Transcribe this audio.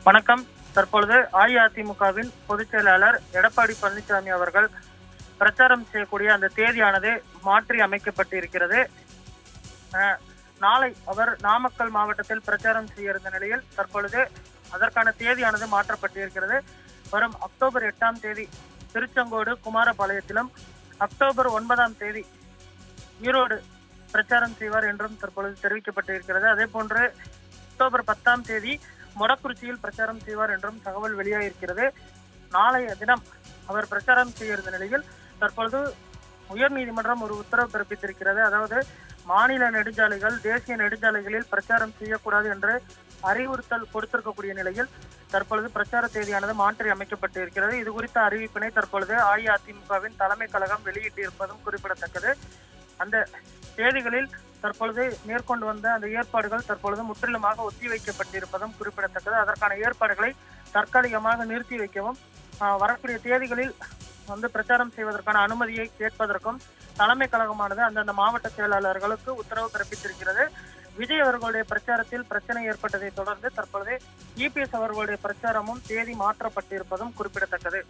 வணக்கம். தற்பொழுது அஇஅதிமுகவின் பொதுச் செயலாளர் எடப்பாடி பழனிசாமி அவர்கள் பிரச்சாரம் செய்யக்கூடிய அந்த தேதியானது மாற்றி அமைக்கப்பட்டிருக்கிறது. நாளை அவர் நாமக்கல் மாவட்டத்தில் பிரச்சாரம் செய்ய இருந்த நிலையில் தற்பொழுது அதற்கான தேதியானது மாற்றப்பட்டிருக்கிறது. வரும் அக்டோபர் 8ஆம் தேதி திருச்செங்கோடு குமாரபாளையத்திலும், அக்டோபர் 9ஆம் தேதி ஈரோடு பிரச்சாரம் செய்வார் என்றும் தற்பொழுது தெரிவிக்கப்பட்டிருக்கிறது. அதே போன்று அக்டோபர் 10ஆம் தேதி மொடக்குறிச்சியில் பிரச்சாரம் செய்வார் என்றும் தகவல் வெளியாகிருக்கிறது. நாளைய தினம் அவர் பிரச்சாரம் செய்ய இருந்த நிலையில் தற்பொழுது உயர்நீதிமன்றம் ஒரு உத்தரவு பிறப்பித்திருக்கிறது. அதாவது மாநில நெடுஞ்சாலைகள், தேசிய நெடுஞ்சாலைகளில் பிரச்சாரம் செய்யக்கூடாது என்று அறிவுறுத்தல் கொடுத்திருக்கக்கூடிய நிலையில் தற்பொழுது பிரச்சார தேதியானது மாற்றி அமைக்கப்பட்டு இருக்கிறது. இது குறித்த அறிவிப்பினை தற்பொழுது அஇஅதிமுகவின் தலைமை கழகம் வெளியிட்டிருப்பதும் குறிப்பிடத்தக்கது. அந்த தேதிகளில் தற்பொழுது மேற்கொண்டு வந்த அந்த ஏற்பாடுகள் தற்பொழுது முற்றிலுமாக ஒத்திவைக்கப்பட்டிருப்பதும் குறிப்பிடத்தக்கது. அதற்கான ஏற்பாடுகளை தற்காலிகமாக நிறுத்தி வைக்கவும், வரக்கூடிய தேதிகளில் பிரச்சாரம் செய்வதற்கான அனுமதியை கேட்பதற்கும் தலைமை கழகமானது அந்தந்த மாவட்ட செயலாளர்களுக்கு உத்தரவு பிறப்பித்திருக்கிறது. விஜய் அவர்களுடைய பிரச்சாரத்தில் பிரச்சனை ஏற்பட்டதை தொடர்ந்து தற்பொழுது இபிஎஸ் அவர்களுடைய பிரச்சாரமும் தேதி மாற்றப்பட்டிருப்பதும் குறிப்பிடத்தக்கது.